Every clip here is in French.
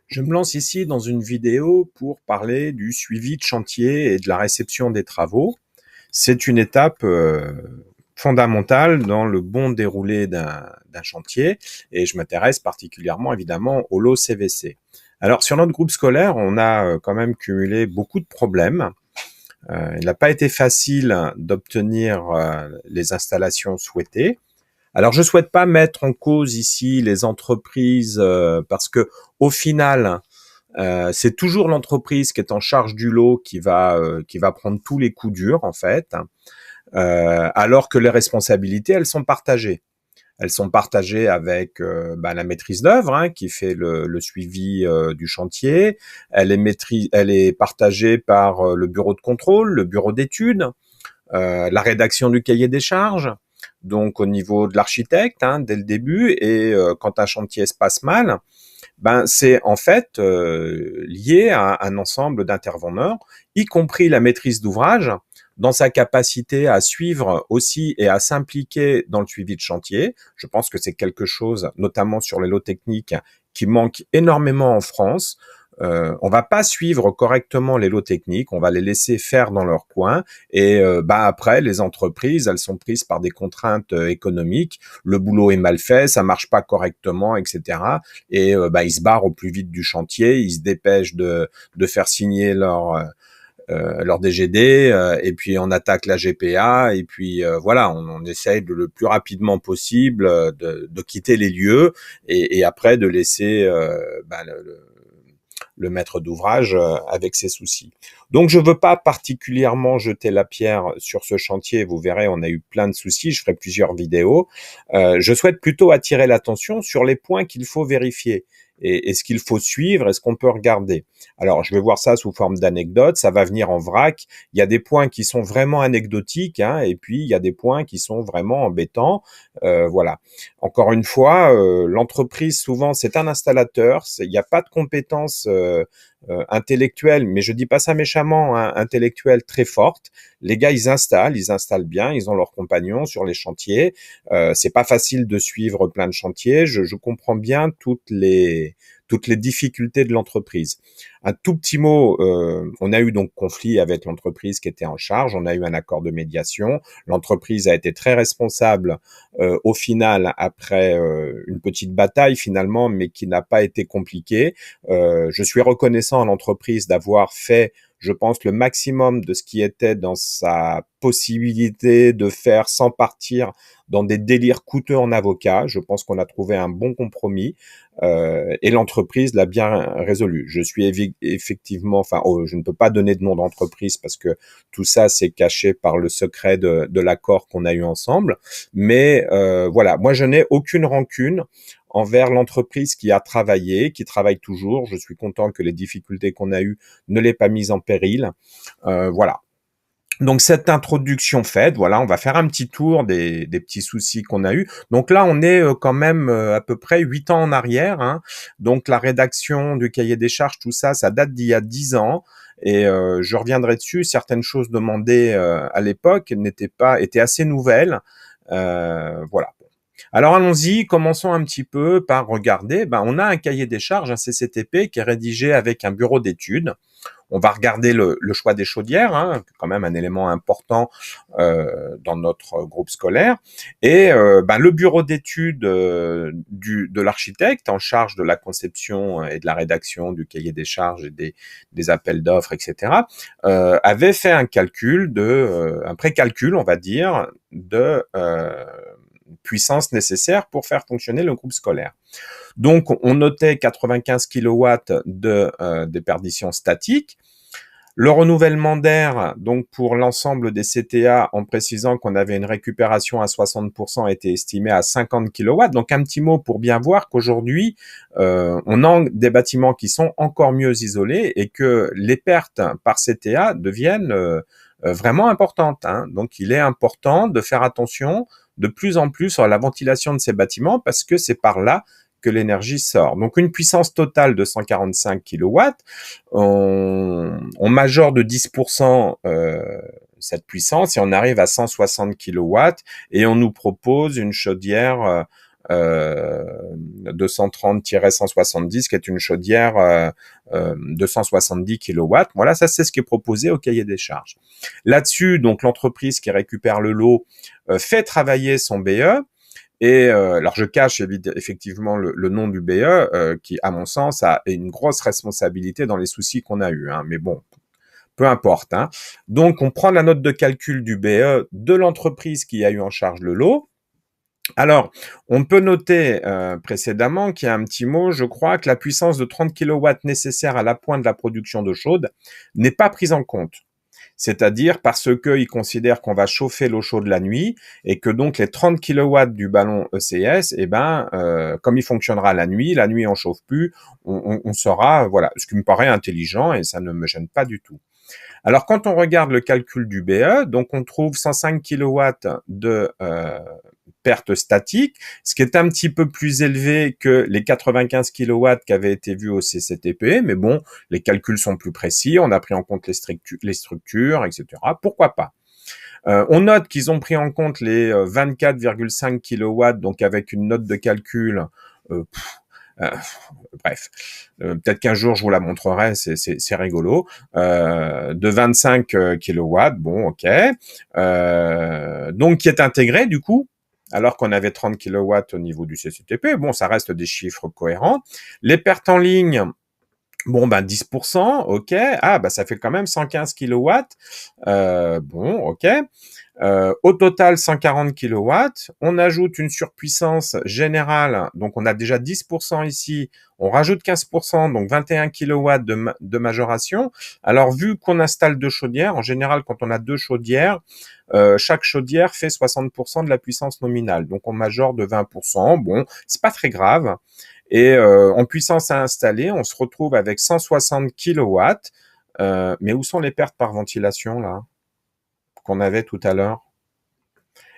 Je me lance ici dans une vidéo pour parler du suivi de chantier et de la réception des travaux. C'est une étape fondamentale dans le bon déroulé d'un chantier et je m'intéresse particulièrement évidemment au lot CVC. Alors sur notre groupe scolaire, on a quand même cumulé beaucoup de problèmes. Il n'a pas été facile d'obtenir les installations souhaitées. Alors je souhaite pas mettre en cause ici les entreprises parce que au final, c'est toujours l'entreprise qui est en charge du lot qui va prendre tous les coups durs en fait, alors que les responsabilités elles sont partagées. Elles sont partagées avec la maîtrise d'œuvre qui fait le suivi du chantier. Elle est partagée par le bureau de contrôle, le bureau d'études, la rédaction du cahier des charges. Donc au niveau de l'architecte dès le début et quand un chantier se passe mal, c'est en fait lié à un ensemble d'intervenants, y compris la maîtrise d'ouvrage, dans sa capacité à suivre aussi et à s'impliquer dans le suivi de chantier. Je pense que c'est quelque chose, notamment sur les lots techniques, qui manque énormément en France. On va pas suivre correctement les lots techniques, on va les laisser faire dans leur coin et après les entreprises elles sont prises par des contraintes économiques, le boulot est mal fait, ça marche pas correctement, etc. Et ils se barrent au plus vite du chantier, ils se dépêchent de faire signer leur DGD et puis on attaque la GPA et puis voilà, on essaye le plus rapidement possible de quitter les lieux et après de laisser le maître d'ouvrage avec ses soucis. Donc je veux pas particulièrement jeter la pierre sur ce chantier, vous verrez on a eu plein de soucis, je ferai plusieurs vidéos. Je souhaite plutôt attirer l'attention sur les points qu'il faut vérifier et ce qu'il faut suivre et ce qu'on peut regarder. Alors je vais voir ça sous forme d'anecdote, ça va venir en vrac, il y a des points qui sont vraiment anecdotiques et puis il y a des points qui sont vraiment embêtants, voilà. Encore une fois, l'entreprise souvent c'est un installateur, il n'y a pas de compétences intellectuelles, mais je dis pas ça méchamment, intellectuelles très fortes. Les gars ils installent bien, ils ont leurs compagnons sur les chantiers. C'est pas facile de suivre plein de chantiers. Je comprends bien toutes les difficultés de l'entreprise. Un tout petit mot, on a eu donc conflit avec l'entreprise qui était en charge, on a eu un accord de médiation, l'entreprise a été très responsable au final après une petite bataille finalement, mais qui n'a pas été compliquée. Je suis reconnaissant à l'entreprise d'avoir fait, je pense, le maximum de ce qui était dans sa possibilité de faire sans partir dans des délires coûteux en avocat. Je pense qu'on a trouvé un bon compromis et l'entreprise l'a bien résolu. Je suis effectivement, je ne peux pas donner de nom d'entreprise parce que tout ça c'est caché par le secret de l'accord qu'on a eu ensemble. Mais voilà, moi je n'ai aucune rancune envers l'entreprise qui a travaillé, qui travaille toujours. Je suis content que les difficultés qu'on a eues ne l'aient pas mise en péril. Voilà. Donc cette introduction faite, voilà, on va faire un petit tour des petits soucis qu'on a eu. Donc là, on est quand même à peu près 8 ans en arrière. Donc la rédaction du cahier des charges, tout ça, ça date d'il y a 10 ans. Et je reviendrai dessus. Certaines choses demandées à l'époque étaient assez nouvelles. Voilà. Alors allons-y, commençons un petit peu par regarder. On a un cahier des charges, un CCTP, qui est rédigé avec un bureau d'études. On va regarder le choix des chaudières, quand même un élément important dans notre groupe scolaire. Et le bureau d'études de l'architecte en charge de la conception et de la rédaction du cahier des charges et des appels d'offres, etc., avait fait un un précalcul, on va dire, de puissance nécessaire pour faire fonctionner le groupe scolaire. Donc, on notait 95 kW de déperdition statique. Le renouvellement d'air, donc pour l'ensemble des CTA, en précisant qu'on avait une récupération à 60%, était estimé à 50 kW. Donc un petit mot pour bien voir qu'aujourd'hui, on a des bâtiments qui sont encore mieux isolés et que les pertes par CTA deviennent vraiment importantes. Donc il est important de faire attention de plus en plus à la ventilation de ces bâtiments parce que c'est par là que l'énergie sort. Donc une puissance totale de 145 kW, on majore de 10% cette puissance et on arrive à 160 kW et on nous propose une chaudière 230-170, qui est une chaudière de 170 kilowatts. Voilà, ça c'est ce qui est proposé au cahier des charges. Là-dessus, donc l'entreprise qui récupère le lot fait travailler son BE. Et alors je cache effectivement le nom du BE qui, à mon sens, a une grosse responsabilité dans les soucis qu'on a eus. Hein. Mais bon, peu importe. Hein. Donc on prend la note de calcul du BE de l'entreprise qui a eu en charge le lot. Alors, on peut noter précédemment qu'il y a un petit mot, je crois, que la puissance de 30 kilowatts nécessaire à la pointe de la production d'eau chaude n'est pas prise en compte. C'est-à-dire parce qu'ils considèrent qu'on va chauffer l'eau chaude la nuit et que donc les 30 kilowatts du ballon ECS, comme il fonctionnera la nuit on chauffe plus, on saura, voilà, ce qui me paraît intelligent et ça ne me gêne pas du tout. Alors quand on regarde le calcul du BE, donc on trouve 105 kilowatts de perte statique, ce qui est un petit peu plus élevé que les 95 kilowatts qui avaient été vus au CCTP, mais bon, les calculs sont plus précis, on a pris en compte les structures, etc. Pourquoi pas? On note qu'ils ont pris en compte les 24,5 kilowatts, donc avec une note de calcul bref, peut-être qu'un jour je vous la montrerai, c'est rigolo, de 25 kilowatts, bon, ok, donc qui est intégré du coup, alors qu'on avait 30 kilowatts au niveau du CCTP, bon, ça reste des chiffres cohérents. Les pertes en ligne, bon, ben 10%, ok, ça fait quand même 115 kilowatts, bon, ok. Au total, 140 kilowatts. On ajoute une surpuissance générale, donc on a déjà 10% ici. On rajoute 15%, donc 21 kilowatts de majoration. Alors, vu qu'on installe deux chaudières, en général, quand on a deux chaudières, chaque chaudière fait 60% de la puissance nominale. Donc, on majore de 20%. Bon, c'est pas très grave. Et en puissance à installer, on se retrouve avec 160 kilowatts. Mais où sont les pertes par ventilation, là, qu'on avait tout à l'heure?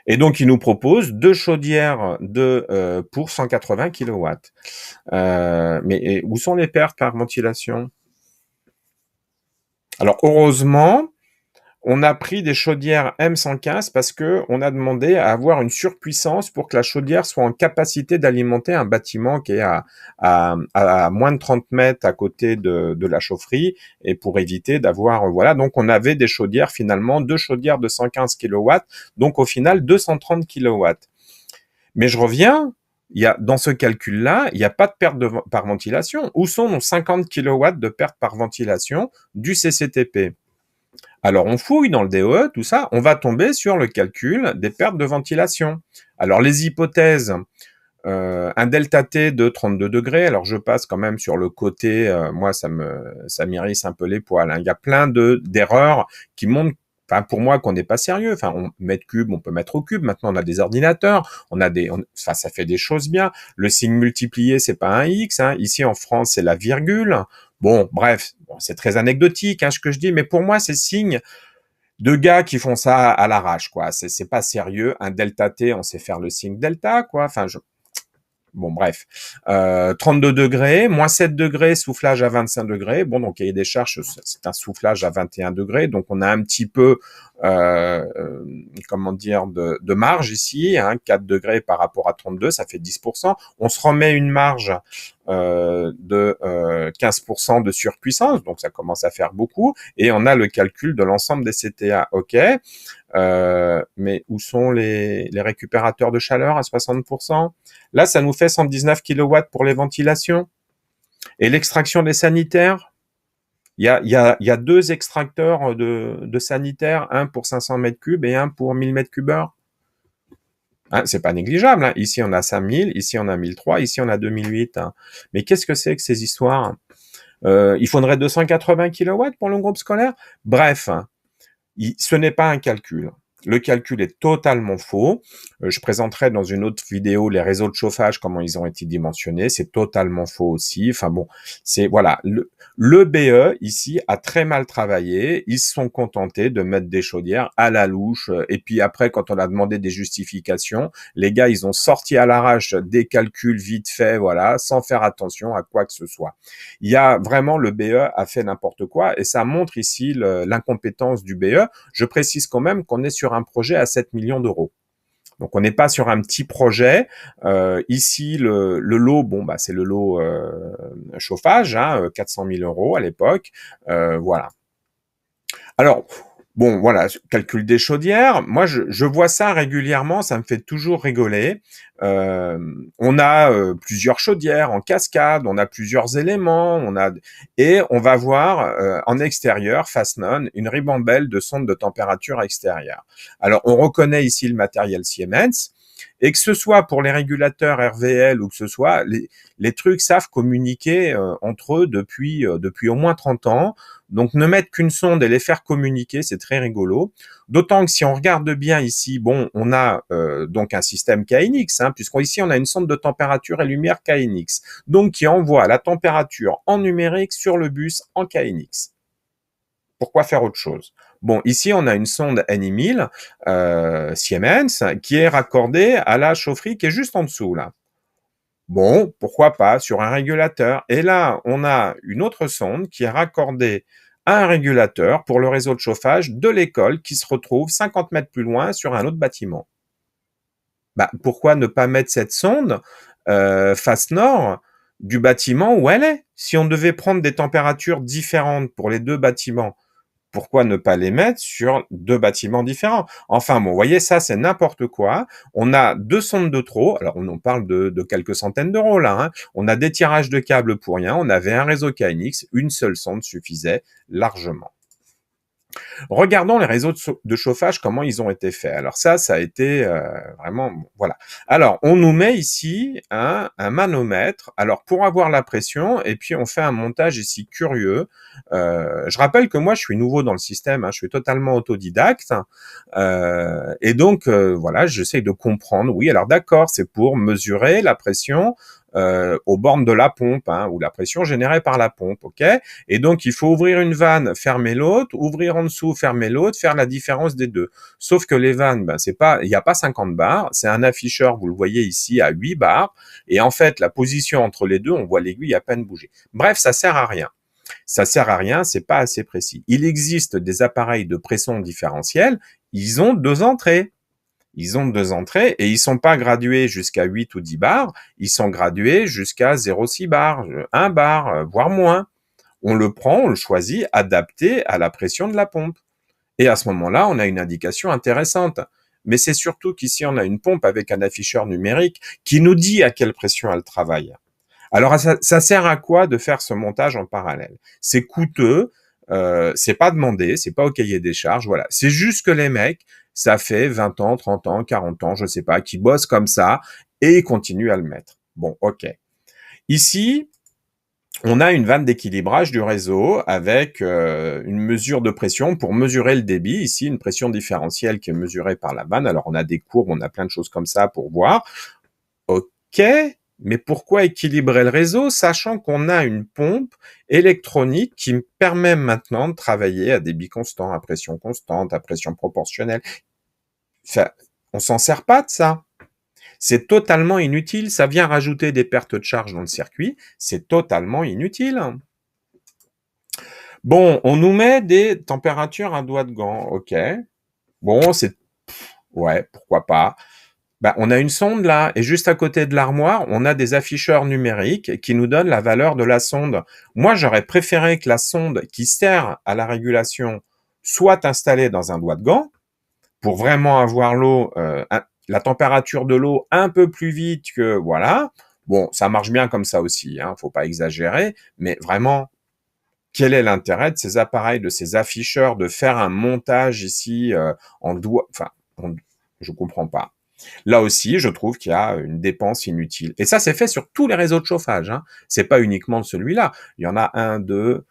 Et donc, il nous propose deux chaudières pour 180 kilowatts. Mais où sont les pertes par ventilation? Alors, heureusement, on a pris des chaudières M115 parce que on a demandé à avoir une surpuissance pour que la chaudière soit en capacité d'alimenter un bâtiment qui est à moins de 30 mètres à côté de la chaufferie et pour éviter d'avoir, voilà. Donc, on avait des chaudières finalement, deux chaudières de 115 kilowatts, donc au final 230 kilowatts. Mais je reviens, dans ce calcul-là, il n'y a pas de perte par ventilation. Où sont nos 50 kilowatts de perte par ventilation du CCTP? Alors, on fouille dans le DOE, tout ça, on va tomber sur le calcul des pertes de ventilation. Alors, les hypothèses, un delta T de 32 degrés, alors je passe quand même sur le côté, moi, ça m'irrisse un peu les poils. Hein. Il y a plein d'erreurs qui montrent, enfin, pour moi, qu'on n'est pas sérieux. Enfin, mètre cube, on peut mettre au cube. Maintenant, on a des ordinateurs, ça fait des choses bien. Le signe multiplié, c'est pas un X. Hein. Ici, en France, c'est la virgule. Bon, bref, c'est très anecdotique, hein, ce que je dis, mais pour moi, c'est signe de gars qui font ça à l'arrache, quoi. C'est pas sérieux. Un delta T, on sait faire le signe delta, quoi. Enfin, bon, bref. 32 degrés, moins 7 degrés, soufflage à 25 degrés. Bon, donc, cahier des charges, c'est un soufflage à 21 degrés. Donc, on a un petit peu, comment dire, de marge ici, hein, 4 degrés par rapport à 32, ça fait 10%. On se remet une marge de 15% de surpuissance, donc ça commence à faire beaucoup. Et on a le calcul de l'ensemble des CTA, ok. Mais où sont les récupérateurs de chaleur à 60%? Là, ça nous fait 119 kilowatts pour les ventilations. Et l'extraction des sanitaires, il y a deux extracteurs de sanitaires, un pour 500 mètres cubes et un pour 1000 mètres cubes heure. Hein, c'est pas négligeable. Hein. Ici, on a 5000, ici, on a 1003, ici, on a 2008. Hein. Mais qu'est-ce que c'est que ces histoires? Il faudrait 280 kilowatts pour le groupe scolaire? Bref, ce n'est pas un calcul. Le calcul est totalement faux. Je présenterai dans une autre vidéo les réseaux de chauffage, comment ils ont été dimensionnés. C'est totalement faux aussi. Enfin bon, c'est voilà. Le BE ici a très mal travaillé. Ils se sont contentés de mettre des chaudières à la louche. Et puis après, quand on a demandé des justifications, les gars, ils ont sorti à l'arrache des calculs vite faits, voilà, sans faire attention à quoi que ce soit. Il y a vraiment, le BE a fait n'importe quoi et ça montre ici l'incompétence du BE. Je précise quand même qu'on est sur un projet à 7 millions d'euros. Donc on n'est pas sur un petit projet. Ici, le lot, bon bah c'est le lot chauffage, hein, 400 000 € à l'époque. Voilà. Alors, bon, voilà, calcul des chaudières. Moi, je vois ça régulièrement, ça me fait toujours rigoler. On a plusieurs chaudières en cascade, on a plusieurs éléments, et on va voir en extérieur, face none, une ribambelle de sondes de température extérieure. Alors, on reconnaît ici le matériel Siemens. Et que ce soit pour les régulateurs RVL ou que ce soit, les trucs savent communiquer entre eux depuis au moins 30 ans. Donc ne mettre qu'une sonde et les faire communiquer, c'est très rigolo. D'autant que si on regarde bien ici, bon, on a donc un système KNX, hein, puisqu'ici on a une sonde de température et lumière KNX, donc qui envoie la température en numérique sur le bus en KNX. Pourquoi faire autre chose? Bon, ici, on a une sonde NI1000 Siemens qui est raccordée à la chaufferie qui est juste en dessous, là. Bon, pourquoi pas, sur un régulateur. Et là, on a une autre sonde qui est raccordée à un régulateur pour le réseau de chauffage de l'école qui se retrouve 50 mètres plus loin sur un autre bâtiment. Bah, pourquoi ne pas mettre cette sonde face nord du bâtiment où elle est? Si on devait prendre des températures différentes pour les deux bâtiments, pourquoi ne pas les mettre sur deux bâtiments différents? Enfin bon, vous voyez, ça c'est n'importe quoi. On a deux sondes de trop. Alors on en parle de quelques centaines d'euros là. Hein. On a des tirages de câbles pour rien. On avait un réseau KNX. Une seule sonde suffisait largement. Regardons les réseaux de chauffage, comment ils ont été faits. Alors ça a été vraiment... Bon, voilà. Alors, on nous met ici un manomètre, alors pour avoir la pression, et puis on fait un montage ici curieux. Je rappelle que moi, je suis nouveau dans le système, hein, je suis totalement autodidacte, et donc, voilà, j'essaye de comprendre. Oui, alors d'accord, c'est pour mesurer la pression aux bornes de la pompe, hein, ou la pression générée par la pompe, ok? Et donc, il faut ouvrir une vanne, fermer l'autre, ouvrir en dessous, fermer l'autre, faire la différence des deux. Sauf que les vannes, ben, il n'y a pas 50 bars, c'est un afficheur, vous le voyez ici, à 8 bars, et en fait, la position entre les deux, on voit l'aiguille à peine bouger. Bref, ça sert à rien. Ça sert à rien, c'est pas assez précis. Il existe des appareils de pression différentielle, ils ont deux entrées. Ils ont deux entrées et ils sont pas gradués jusqu'à 8 ou 10 bars, ils sont gradués jusqu'à 0,6 bars, 1 bar, voire moins. On le prend, on le choisit, adapté à la pression de la pompe. Et à ce moment-là, on a une indication intéressante. Mais c'est surtout qu'ici, on a une pompe avec un afficheur numérique qui nous dit à quelle pression elle travaille. Alors, ça sert à quoi de faire ce montage en parallèle? C'est coûteux, c'est pas demandé, c'est pas au cahier des charges, voilà. C'est juste que les mecs, ça fait 20 ans, 30 ans, 40 ans, je sais pas, qui bossent comme ça et ils continuent à le mettre. Bon, ok. Ici, on a une vanne d'équilibrage du réseau avec une mesure de pression pour mesurer le débit. Ici, une pression différentielle qui est mesurée par la vanne. Alors, on a des courbes, on a plein de choses comme ça pour voir. Ok, mais pourquoi équilibrer le réseau, sachant qu'on a une pompe électronique qui me permet maintenant de travailler à débit constant, à pression constante, à pression proportionnelle. Enfin, on s'en sert pas de ça. C'est totalement inutile. Ça vient rajouter des pertes de charge dans le circuit. C'est totalement inutile. Bon, on nous met des températures à doigt de gant. Ok. Bon, ouais, pourquoi pas. Ben, on a une sonde là, et juste à côté de l'armoire, on a des afficheurs numériques qui nous donnent la valeur de la sonde. Moi, j'aurais préféré que la sonde qui sert à la régulation soit installée dans un doigt de gant pour vraiment avoir l'eau, la température de l'eau un peu plus vite que voilà. Bon, ça marche bien comme ça aussi, hein, faut pas exagérer, mais vraiment, quel est l'intérêt de ces appareils, de ces afficheurs, de faire un montage ici en doigt, enfin, je comprends pas. Là aussi, je trouve qu'il y a une dépense inutile. Et ça, c'est fait sur tous les réseaux de chauffage. Hein. C'est pas uniquement celui-là. Il y en a 1, 2,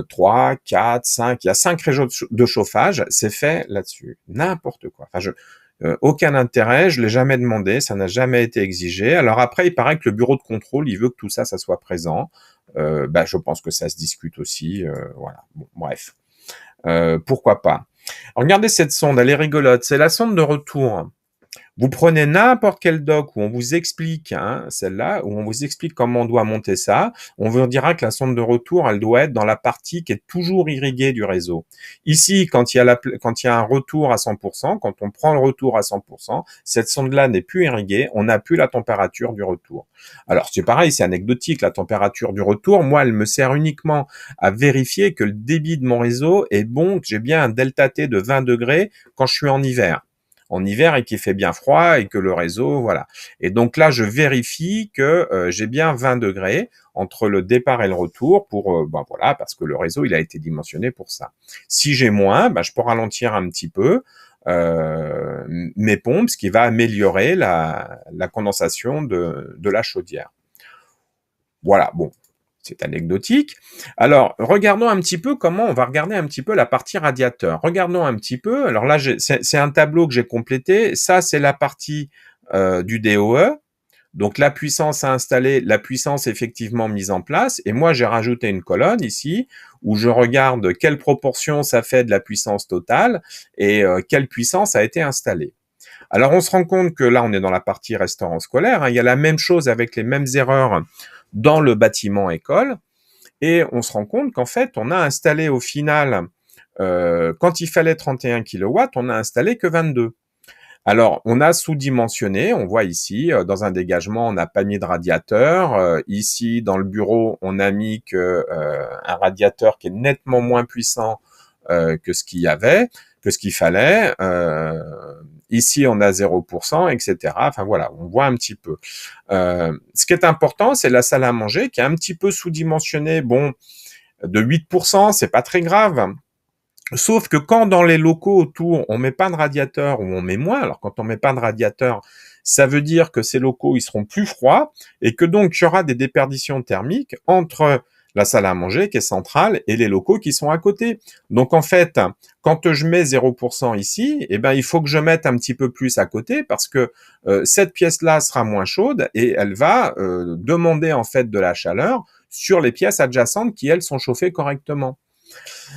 3, 4, 5. Il y a 5 réseaux de chauffage. C'est fait là-dessus. N'importe quoi. Enfin, aucun intérêt. Je l'ai jamais demandé. Ça n'a jamais été exigé. Alors après, il paraît que le bureau de contrôle, il veut que tout ça, ça soit présent. Je pense que ça se discute aussi. Voilà. Bon, bref. Pourquoi pas. Alors, regardez cette sonde. Elle est rigolote. C'est la sonde de retour. Vous prenez n'importe quel doc où on vous explique, hein, celle-là, où on vous explique comment on doit monter ça. On vous dira que la sonde de retour, elle doit être dans la partie qui est toujours irriguée du réseau. Ici, quand il y a un retour à 100%, quand on prend le retour à 100%, cette sonde-là n'est plus irriguée, on n'a plus la température du retour. Alors, c'est pareil, c'est anecdotique, la température du retour. Moi, elle me sert uniquement à vérifier que le débit de mon réseau est bon, que j'ai bien un delta T de 20 degrés quand je suis en hiver et qu'il fait bien froid et que le réseau, voilà. Et donc là, je vérifie que j'ai bien 20 degrés entre le départ et le retour pour, voilà, parce que le réseau, il a été dimensionné pour ça. Si j'ai moins, je peux ralentir un petit peu mes pompes, ce qui va améliorer la condensation de la chaudière. Voilà, bon, c'est anecdotique. Alors, regardons un petit peu comment on va regarder un petit peu la partie radiateur. Regardons un petit peu. Alors là, c'est un tableau que j'ai complété. Ça, c'est la partie du DOE. Donc la puissance à installer, la puissance effectivement mise en place. Et moi, j'ai rajouté une colonne ici où je regarde quelle proportion ça fait de la puissance totale et quelle puissance a été installée. Alors on se rend compte que là, on est dans la partie restaurant scolaire. Hein. Il y a la même chose avec les mêmes erreurs dans le bâtiment école. Et on se rend compte qu'en fait, on a installé au final, quand il fallait 31 kW, on n'a installé que 22. Alors, on a sous-dimensionné, on voit ici, dans un dégagement, on n'a pas mis de radiateur. Ici, dans le bureau, on a mis un radiateur qui est nettement moins puissant que ce qu'il y avait, que ce qu'il fallait. Ici, on a 0%, etc. Enfin voilà, on voit un petit peu. Ce qui est important, c'est la salle à manger qui est un petit peu sous-dimensionnée. Bon, de 8%, c'est pas très grave. Sauf que quand dans les locaux autour, on met pas de radiateur ou on met moins, alors quand on met pas de radiateur, ça veut dire que ces locaux, ils seront plus froids et que donc il y aura des déperditions thermiques entre la salle à manger qui est centrale et les locaux qui sont à côté. Donc en fait, quand je mets 0% ici, il faut que je mette un petit peu plus à côté parce que cette pièce-là sera moins chaude et elle va demander en fait de la chaleur sur les pièces adjacentes qui, elles, sont chauffées correctement.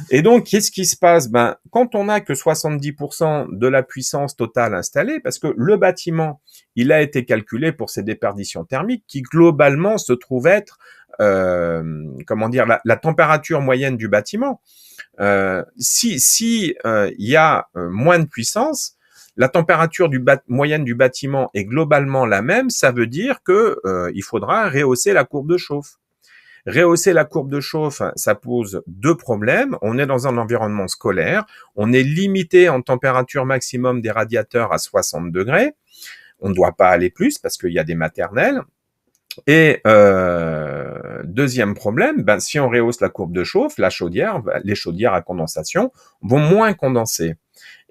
Et donc, qu'est-ce qui se passe? Quand on n'a que 70% de la puissance totale installée, parce que le bâtiment, il a été calculé pour ses déperditions thermiques, qui globalement se trouvent être, la température moyenne du bâtiment. Si il y a moins de puissance, la température moyenne du bâtiment est globalement la même, ça veut dire que il faudra rehausser la courbe de chauffe. Rehausser la courbe de chauffe, ça pose deux problèmes. On est dans un environnement scolaire, on est limité en température maximum des radiateurs à 60 degrés. On ne doit pas aller plus parce qu'il y a des maternelles. Et deuxième problème, si on rehausse la courbe de chauffe, les chaudières à condensation vont moins condenser.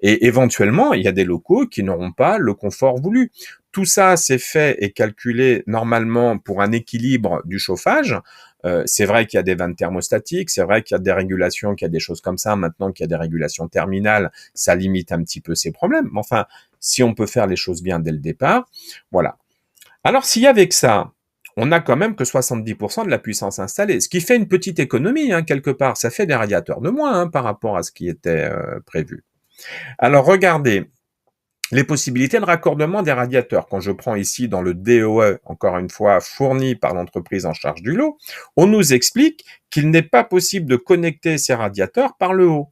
Et éventuellement, il y a des locaux qui n'auront pas le confort voulu. Tout ça, c'est fait et calculé normalement pour un équilibre du chauffage. C'est vrai qu'il y a des vannes thermostatiques, c'est vrai qu'il y a des régulations, qu'il y a des choses comme ça. Maintenant qu'il y a des régulations terminales, ça limite un petit peu ces problèmes. Mais enfin, si on peut faire les choses bien dès le départ, voilà. Alors, si avec ça, on n'a quand même que 70% de la puissance installée, ce qui fait une petite économie, hein, quelque part. Ça fait des radiateurs de moins par rapport à ce qui était prévu. Alors, regardez, les possibilités de raccordement des radiateurs. Quand je prends ici dans le DOE, encore une fois, fourni par l'entreprise en charge du lot, on nous explique qu'il n'est pas possible de connecter ces radiateurs par le haut.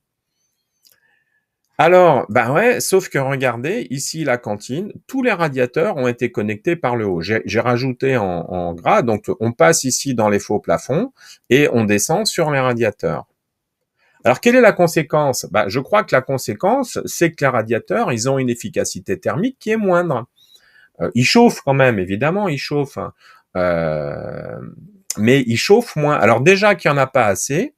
Alors, sauf que regardez, ici la cantine, tous les radiateurs ont été connectés par le haut. J'ai rajouté en gras, donc on passe ici dans les faux plafonds et on descend sur les radiateurs. Alors, quelle est la conséquence? Je crois que la conséquence, c'est que les radiateurs, ils ont une efficacité thermique qui est moindre. Ils chauffent quand même, évidemment, ils chauffent. Mais ils chauffent moins. Alors déjà qu'il n'y en a pas assez,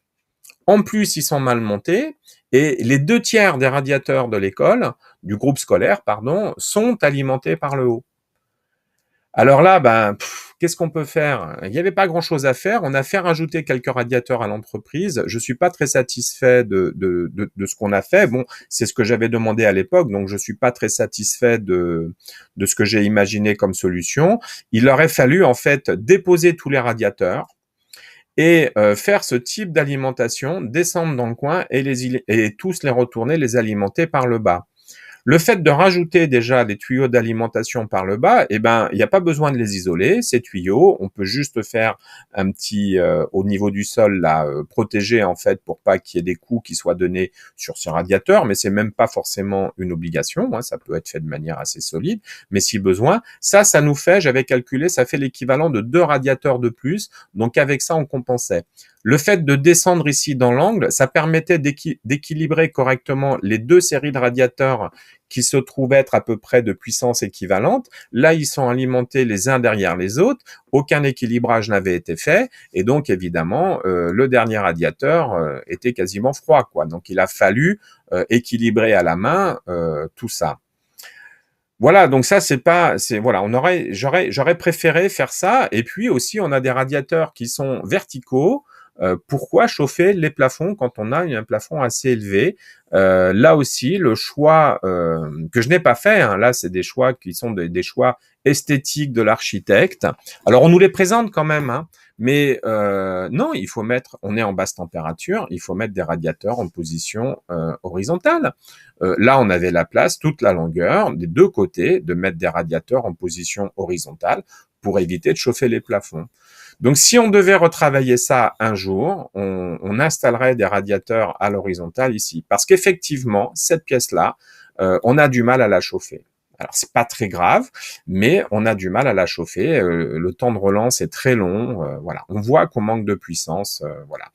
en plus, ils sont mal montés, et les 2/3 des radiateurs de l'école, du groupe scolaire, sont alimentés par le haut. Alors là, qu'est-ce qu'on peut faire? Il n'y avait pas grand-chose à faire. On a fait rajouter quelques radiateurs à l'entreprise. Je suis pas très satisfait de ce qu'on a fait. Bon, c'est ce que j'avais demandé à l'époque, donc je suis pas très satisfait de ce que j'ai imaginé comme solution. Il aurait fallu en fait déposer tous les radiateurs et faire ce type d'alimentation, descendre dans le coin et tous les retourner, les alimenter par le bas. Le fait de rajouter déjà des tuyaux d'alimentation par le bas, eh ben, il n'y a pas besoin de les isoler, ces tuyaux. On peut juste faire un petit, au niveau du sol, là, protéger, en fait, pour pas qu'il y ait des coups qui soient donnés sur ce radiateur, mais c'est même pas forcément une obligation, hein, ça peut être fait de manière assez solide, mais si besoin, ça nous fait, j'avais calculé, ça fait l'équivalent de 2 radiateurs de plus, donc avec ça, on compensait. Le fait de descendre ici dans l'angle, ça permettait d'équilibrer correctement les 2 séries de radiateurs qui se trouvent être à peu près de puissance équivalente. Là, ils sont alimentés les uns derrière les autres. Aucun équilibrage n'avait été fait. Et donc, évidemment, le dernier radiateur était quasiment froid, quoi. Donc, il a fallu équilibrer à la main tout ça. Voilà, donc ça voilà, j'aurais préféré faire ça. Et puis aussi, on a des radiateurs qui sont verticaux. Pourquoi chauffer les plafonds quand on a un plafond assez élevé? Là aussi, le choix que je n'ai pas fait, hein, là, c'est des choix qui sont des choix esthétiques de l'architecte. Alors, on nous les présente quand même, hein, mais non, on est en basse température, il faut mettre des radiateurs en position horizontale. Là, on avait la place, toute la longueur, des 2 côtés, de mettre des radiateurs en position horizontale pour éviter de chauffer les plafonds. Donc, si on devait retravailler ça un jour, on installerait des radiateurs à l'horizontale ici. Parce qu'effectivement, cette pièce-là, on a du mal à la chauffer. Alors, c'est pas très grave, mais on a du mal à la chauffer. Le temps de relance est très long. Voilà, on voit qu'on manque de puissance. Voilà.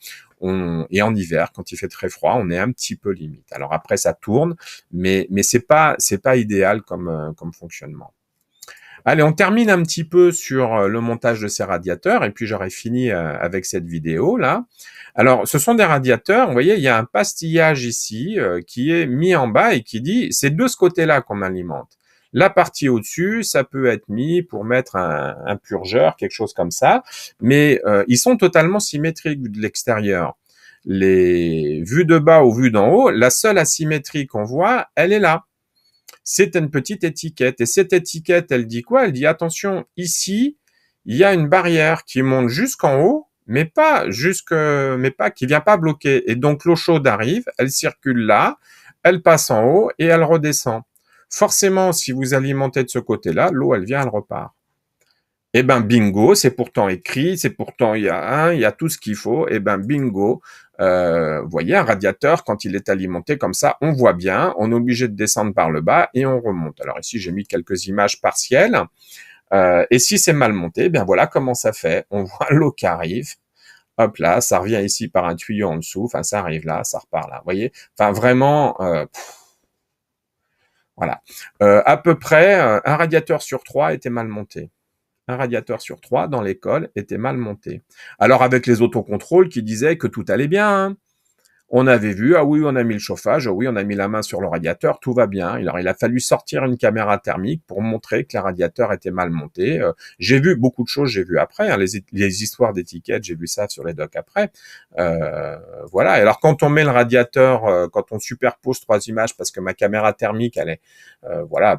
Et en hiver, quand il fait très froid, on est un petit peu limite. Alors après, ça tourne, mais c'est pas idéal comme fonctionnement. Allez, on termine un petit peu sur le montage de ces radiateurs et puis j'aurai fini avec cette vidéo là. Alors, ce sont des radiateurs, vous voyez, il y a un pastillage ici qui est mis en bas et qui dit, c'est de ce côté-là qu'on alimente. La partie au-dessus, ça peut être mis pour mettre un purgeur, quelque chose comme ça, mais ils sont totalement symétriques de l'extérieur. Les vues de bas ou vues d'en haut, la seule asymétrie qu'on voit, elle est là. C'est une petite étiquette. Et cette étiquette, elle dit quoi? Elle dit, attention, ici, il y a une barrière qui monte jusqu'en haut, mais qui vient pas bloquer. Et donc, l'eau chaude arrive, elle circule là, elle passe en haut et elle redescend. Forcément, si vous alimentez de ce côté-là, l'eau, elle vient, elle repart. Eh ben bingo, c'est pourtant écrit, il y a tout ce qu'il faut. Eh ben bingo, vous voyez un radiateur quand il est alimenté comme ça, on voit bien, on est obligé de descendre par le bas et on remonte. Alors ici j'ai mis quelques images partielles. Et si c'est mal monté, ben voilà comment ça fait. On voit l'eau qui arrive. Hop là, ça revient ici par un tuyau en dessous. Enfin ça arrive là, ça repart là. Vous voyez. Enfin vraiment. Voilà. À peu près un radiateur sur 3 était mal monté. Un radiateur sur 3 dans l'école était mal monté. Alors avec les autocontrôles qui disaient que tout allait bien, hein. On avait vu, ah oui, on a mis le chauffage, ah oui, on a mis la main sur le radiateur, tout va bien. Alors il a fallu sortir une caméra thermique pour montrer que les radiateurs étaient mal montés. J'ai vu beaucoup de choses, j'ai vu après, hein, les histoires d'étiquettes, j'ai vu ça sur les docs après. Voilà. Et alors quand on met le radiateur, quand on superpose 3 images, parce que ma caméra thermique, elle est, voilà,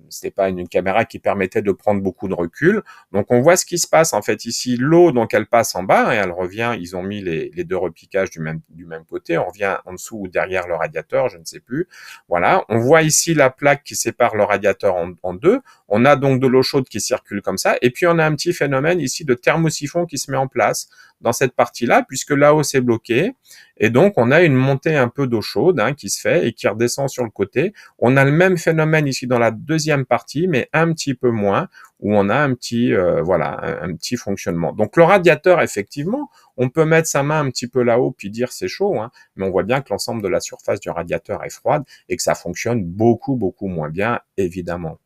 c'était pas une caméra qui permettait de prendre beaucoup de recul. Donc on voit ce qui se passe en fait ici. L'eau, donc elle passe en bas et elle revient. Ils ont mis les 2 repiquages du même côté. On revient en dessous ou derrière le radiateur, je ne sais plus. Voilà. On voit ici la plaque qui sépare le radiateur en 2. On a donc de l'eau chaude qui circule comme ça. Et puis on a un petit phénomène ici de thermosiphon qui se met en place dans cette partie-là, puisque là-haut c'est bloqué. Et donc on a une montée un peu d'eau chaude qui se fait et qui redescend sur le côté. On a le même phénomène ici dans la deuxième partie, mais un petit peu moins, où on a un petit un petit fonctionnement. Donc le radiateur, effectivement, on peut mettre sa main un petit peu là-haut puis dire c'est chaud, mais on voit bien que l'ensemble de la surface du radiateur est froide et que ça fonctionne beaucoup moins bien, évidemment.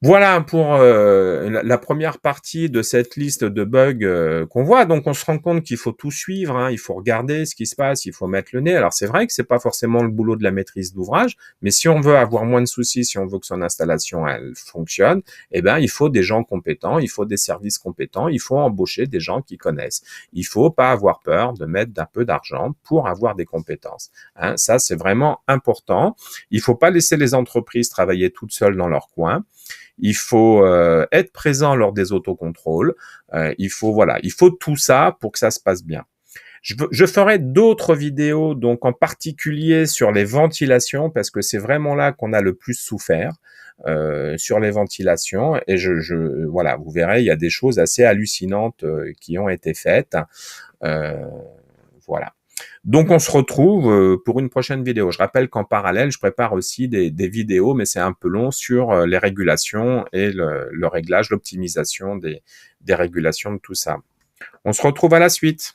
Voilà pour la première partie de cette liste de bugs qu'on voit. Donc on se rend compte qu'il faut tout suivre, il faut regarder ce qui se passe, il faut mettre le nez. Alors c'est vrai que c'est pas forcément le boulot de la maîtrise d'ouvrage, mais si on veut avoir moins de soucis, si on veut que son installation elle fonctionne, eh ben il faut des gens compétents, il faut des services compétents, il faut embaucher des gens qui connaissent. Il faut pas avoir peur de mettre un peu d'argent pour avoir des compétences. Ça c'est vraiment important. Il faut pas laisser les entreprises travailler toutes seules dans leur coin. Il faut être présent lors des autocontrôles. Il faut tout ça pour que ça se passe bien. Je ferai d'autres vidéos, donc en particulier sur les ventilations, parce que c'est vraiment là qu'on a le plus souffert, sur les ventilations. Et voilà, vous verrez, il y a des choses assez hallucinantes qui ont été faites. Euh, voilà. Donc on se retrouve pour une prochaine vidéo. Je rappelle qu'en parallèle, je prépare aussi des vidéos, mais c'est un peu long, sur les régulations et le réglage, l'optimisation des régulations de tout ça. On se retrouve à la suite.